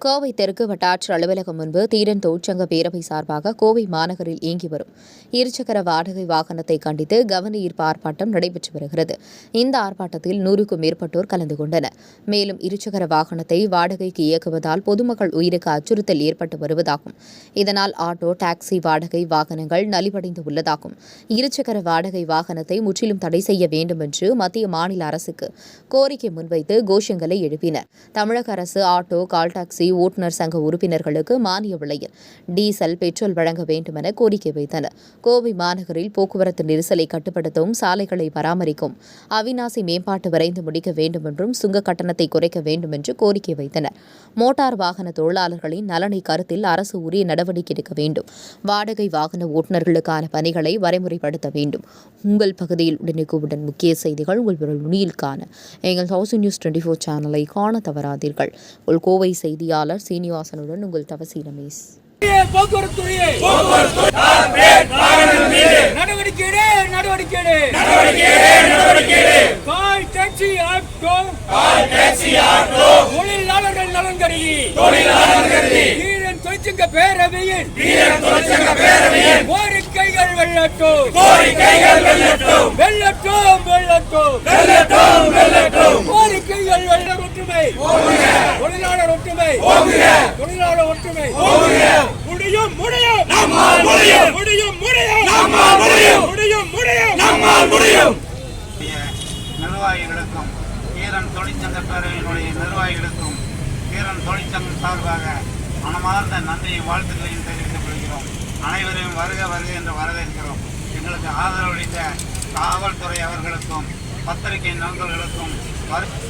கோவை தெற்கு வட்டாட்சியர் அலுவலகம் முன்பு தீரன் தொழிற்சங்க பேரவை சார்பாக கோவை மாநகரில் இயங்கி வரும் இருசக்கர வாடகை வாகனத்தை கண்டித்து கவனஈர்ப்பு ஆர்ப்பாட்டம் நடைபெற்று வருகிறது. இந்த ஆர்ப்பாட்டத்தில் 100க்கும் மேற்பட்டோர் கலந்து கொண்டனர். மேலும் இருசக்கர வாகனத்தை வாடகைக்கு இயக்குவதால் பொதுமக்கள் உயிருக்கு அச்சுறுத்தல் ஏற்பட்டு வருவதாகும். இதனால் ஆட்டோ, டாக்ஸி வாடகை வாகனங்கள் நலிவடைந்து உள்ளதாகும். இருசக்கர வாடகை வாகனத்தை முற்றிலும் தடை செய்ய வேண்டும் என்று மத்திய, மாநில அரசுக்கு கோரிக்கை முன்வைத்து கோஷங்களை எழுப்பினர். தமிழக அரசு ஆட்டோ, கால் டாக்ஸி ஓட்டுநர் சங்க உறுப்பினர்களுக்கு மானிய விலையில் டீசல், பெட்ரோல் வழங்க வேண்டும் என கோரிக்கை வைத்தனர். கோவை மாநகரில் போக்குவரத்து நெரிசலை கட்டுப்படுத்தவும், சாலைகளை பராமரிக்கவும், அவிநாசி மேம்பாட்டு விரைந்து முடிக்க வேண்டும் என்றும் சுங்க கட்டணத்தை குறைக்க வேண்டும் என்று கோரிக்கை வைத்தனர். மோட்டார் வாகன தொழிலாளர்களின் நலனை கருத்தில் அரசு உரிய நடவடிக்கை எடுக்க வேண்டும். வாடகை வாகன ஓட்டுநர்களுக்கான பணிகளை வரைமுறைப்படுத்த வேண்டும். உங்கள் பகுதியில் உடனுக்குடன் முக்கிய செய்திகள் உங்கள் விரல் நுனியில் காண எங்கள் ஹவுஸ் நியூஸ் 24 சேனலை காண தவறாதீர்கள். உங்கள் கோவை செய்தியாளர் சீனிவாசனுடன் உங்கள் தவசி ரமேஷ். தொழிலாளர்கள் நலன் கருதி தொழிற்சங்க பேரவையில் கோரிக்கைகள் வெல்லட்டும், வெல்லட்டும், வெல்லட்டும், கோரிக்கைகள் வெல்ல ஒற்றுமை, தொழிலாளர் ஒற்றுமை, தொழிலாளர் ஒற்றுமை, முடியும், முடியும், நம்மால் முடியும், முடியும், முடியும், நம்மால் முடியும், முடியும், முடியும், நம்மால் முடியும். நிர்வாகிகளுக்கும் தீரன் தொழிற்சங்க பேரவையினுடைய நிர்வாகிகளுக்கும் தீரன் தொழிற்சங்கம் சார்பாக மனமார்ந்த நன்றியை, வாழ்த்துக்களையும் தெரிவித்துக் கொள்கிறோம். அனைவரையும் வருக வருக என்று வரவேற்கிறோம். எங்களுக்கு ஆதரவளித்த காவல்துறை அவர்களுக்கும் பத்திரிகை நண்பர்களுக்கும்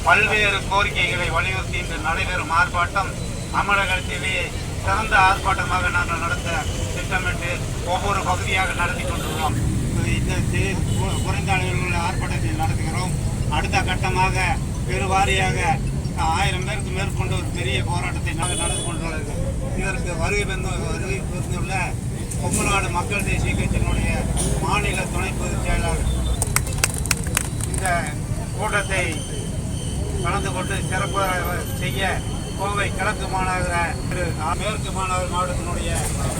பல்வேறு கோரிக்கைகளை வலியுறுத்தி இன்று நடைபெறும் ஆர்ப்பாட்டம் தமிழகத்திலேயே சிறந்த ஆர்ப்பாட்டமாக நாங்கள் நடத்த திட்டமிட்டு ஒவ்வொரு பகுதியாக நடத்தி கொண்டுள்ளோம். இந்த குறைந்த அளவில் உள்ள ஆர்ப்பாட்டத்தை நடத்துகிறோம். அடுத்த கட்டமாக பெருவாரியாக 1000 பேருக்கு மேற்கொண்டு ஒரு பெரிய போராட்டத்தை நாங்கள் நடந்து கொண்டுள்ளோம். இதற்கு வருகை புரிந்துள்ள கொங்குநாடு மக்கள் தேசிய கட்சியினுடைய மாநில துணை பொதுச் செயலாளர் இந்த கூட்டத்தை கலந்து கொண்டு சிறப்பாக செய்ய கோவை கிழக்கு மாநகர மேற்கு மாநகர மாவட்டத்தினுடைய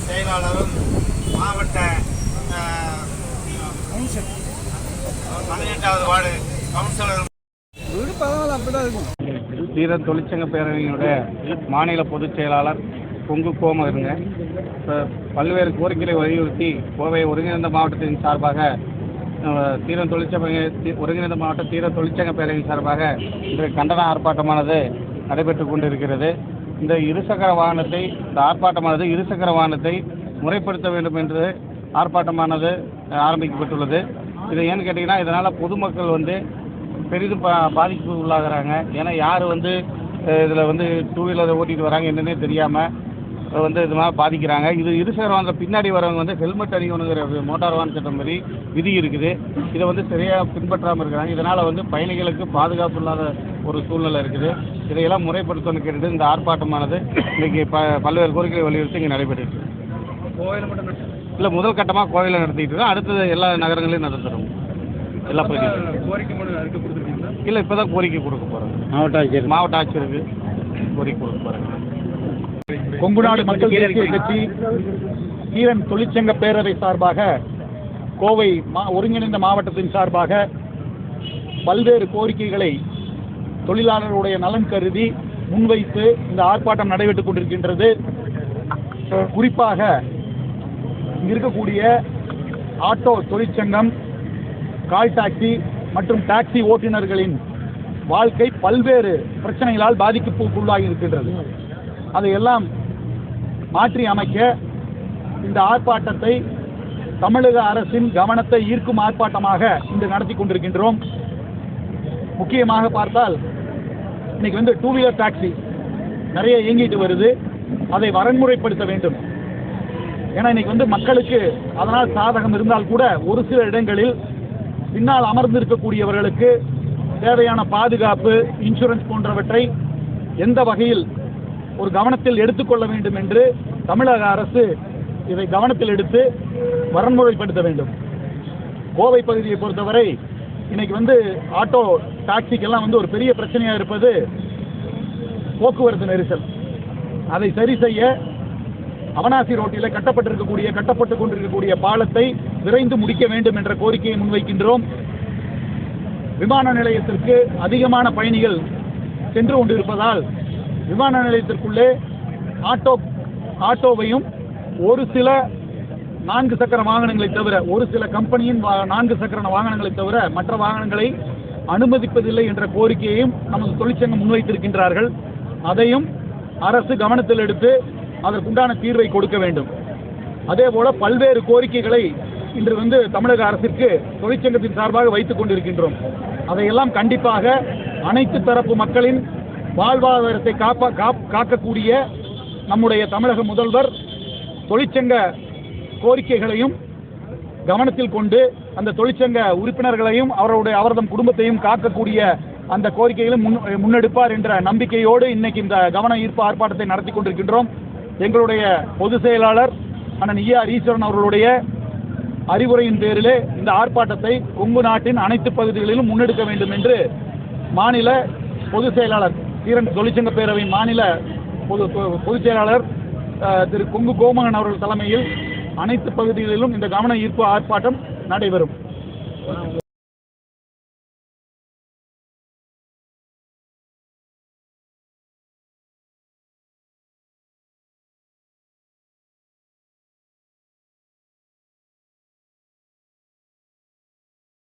செயலாளரும் மாவட்ட 18வது வார்டு கவுன்சிலரும் தீரன் தொழிற்சங்க பேரவையினுடைய மாநில பொதுச் செயலாளர் கொங்கு கோமருங்க. பல்வேறு கோரிக்கைகளை வலியுறுத்தி கோவை ஒருங்கிணைந்த மாவட்டத்தின் சார்பாக ஒருங்கிணைந்த மாவட்ட தீரன் தொழிற்சங்க பேரவையின் சார்பாக இன்று கண்டன ஆர்ப்பாட்டமானது நடைபெற்று கொண்டிருக்கிறது. இந்த ஆர்ப்பாட்டமானது இருசக்கர வாகனத்தை முறைப்படுத்த வேண்டும் என்று ஆர்ப்பாட்டமானது ஆரம்பிக்கப்பட்டுள்ளது. இதை ஏன்னு கேட்டிங்கன்னா, இதனால் பொதுமக்கள் பெரிதும் பாதிப்பு உள்ளாகிறாங்க. ஏன்னா யார் இதில் 2 வீலரை ஓட்டிகிட்டு வராங்க என்னன்னே தெரியாமல் இது மாதிரி பாதிக்கிறாங்க. இது இருசக்கர வாகனத்தில் பின்னாடி வரவங்க ஹெல்மெட் அணியணுங்கிற மோட்டார் வாகன சட்டம் மாதிரி விதி இருக்குது. இதை சரியாக பின்பற்றாமல் இருக்கிறாங்க. இதனால் பயணிகளுக்கு பாதுகாப்பு இல்லாத ஒரு சூழ்நிலை இருக்குது. இதையெல்லாம் முறைப்படுத்தணும்னு கேட்டுட்டு இந்த ஆர்ப்பாட்டமானது இன்றைக்கி பல்வேறு கோரிக்கைகளை வலியுறுத்தி இங்கே நடைபெற்று கோவையில் மட்டும் இல்லை, முதல் கட்டமாக கோவையில் நடத்திட்டு இருக்கோம். அடுத்தது எல்லா நகரங்களையும் நடத்துகிறோம். எல்லா பகுதியும் கோரிக்கை கொடுத்துருக்கீங்களா? இல்லை, இப்போ தான் கோரிக்கை கொடுக்க போகிறோம். மாவட்ட ஆட்சியருக்கு கோரிக்கை கொடுக்க போகிறேன். கொங்குநாடு மக்கள் தேசிய கட்சி தீரன் தொழிற்சங்க பேரவை சார்பாக கோவை ஒருங்கிணைந்த மாவட்டத்தின் சார்பாக பல்வேறு கோரிக்கைகளை தொழிலாளர்களுடைய நலன் கருதி முன்வைத்து இந்த ஆர்ப்பாட்டம் நடைபெற்றுக் கொண்டிருக்கின்றது. குறிப்பாக இருக்கக்கூடிய ஆட்டோ தொழிற்சங்கம், கால் டாக்ஸி மற்றும் டாக்ஸி ஓட்டுநர்களின் வாழ்க்கை பல்வேறு பிரச்சனைகளால் பாதிப்புக்குள்ளாகி இருக்கின்றது. அதையெல்லாம் மாற்றி அமைக்க இந்த ஆர்ப்பாட்டத்தை தமிழக அரசின் கவனத்தை ஈர்க்கும் ஆர்ப்பாட்டமாக இன்று நடத்தி கொண்டிருக்கின்றோம். முக்கியமாக பார்த்தால் இன்னைக்கு 2 வீலர் டாக்ஸி நிறைய இயங்கிட்டு வருது. அதை வரன்முறைப்படுத்த வேண்டும். ஏன்னா இன்னைக்கு மக்களுக்கு அதனால் சாதகம் இருந்தால் கூட ஒரு சில இடங்களில் பின்னால் அமர்ந்திருக்கக்கூடியவர்களுக்கு தேவையான பாதுகாப்பு, இன்சூரன்ஸ் போன்றவற்றை எந்த வகையில் ஒரு கவனத்தில் எடுத்துக்கொள்ள வேண்டும் என்று தமிழக அரசு இதை கவனத்தில் எடுத்து வரன்முறைப்படுத்த வேண்டும். கோவை பகுதியை பொறுத்தவரை இன்னைக்கு ஆட்டோ டாக்ஸிக்கெல்லாம் ஒரு பெரிய பிரச்சனையாக இருப்பது போக்குவரத்து நெரிசல். அதை சரி செய்ய அவனாசி ரோட்டில் கட்டப்பட்டு கொண்டிருக்கக்கூடிய பாலத்தை விரைந்து முடிக்க வேண்டும் என்ற கோரிக்கையை முன்வைக்கின்றோம். விமான நிலையத்திற்கு அதிகமான பயணிகள் சென்று கொண்டிருப்பதால் விமான நிலையத்திற்குள்ளே ஆட்டோவையும் ஒரு சில 4 சக்கர வாகனங்களை தவிர, ஒரு சில கம்பெனியின் 4 சக்கர வாகனங்களை தவிர மற்ற வாகனங்களை அனுமதிப்பதில்லை என்ற கோரிக்கையையும் நமது தொழிற்சங்கம் முன்வைத்திருக்கின்றார்கள். அதையும் அரசு கவனத்தில் எடுத்து அதற்குண்டான தீர்வை கொடுக்க வேண்டும். அதேபோல பல்வேறு கோரிக்கைகளை இன்று தமிழக அரசிற்கு தொழிற்சங்கத்தின் சார்பாக வைத்துக் கொண்டிருக்கின்றோம். அதையெல்லாம் கண்டிப்பாக அனைத்து தரப்பு மக்களின் வாழ்வாதாரத்தை காக்கக்கூடிய நம்முடைய தமிழக முதல்வர் தொழிற்சங்க கோரிக்கைகளையும் கவனத்தில் கொண்டு அந்த தொழிற்சங்க உறுப்பினர்களையும் அவரது குடும்பத்தையும் காக்கக்கூடிய அந்த கோரிக்கைகளும் முன்னெடுப்பார் என்ற நம்பிக்கையோடு இன்னைக்கு இந்த கவன ஈர்ப்பு ஆர்ப்பாட்டத்தை நடத்தி கொண்டிருக்கின்றோம். எங்களுடைய பொதுச் செயலாளர் அண்ணன் ஈஸ்வரன் அவர்களுடைய அறிவுரையின் பேரிலே இந்த ஆர்ப்பாட்டத்தை கொங்கு நாட்டின் அனைத்து பகுதிகளிலும் முன்னெடுக்க வேண்டும் என்று மாநில பொதுச் செயலாளர் தீரன் தொழிற்சங்க பேரவையின் மாநில பொதுச் செயலாளர் திரு கொங்கு கோமகன் அவர்கள் தலைமையில் அனைத்து பகுதிகளிலும் இந்த கவன ஈர்ப்பு ஆர்ப்பாட்டம் நடைபெறும்.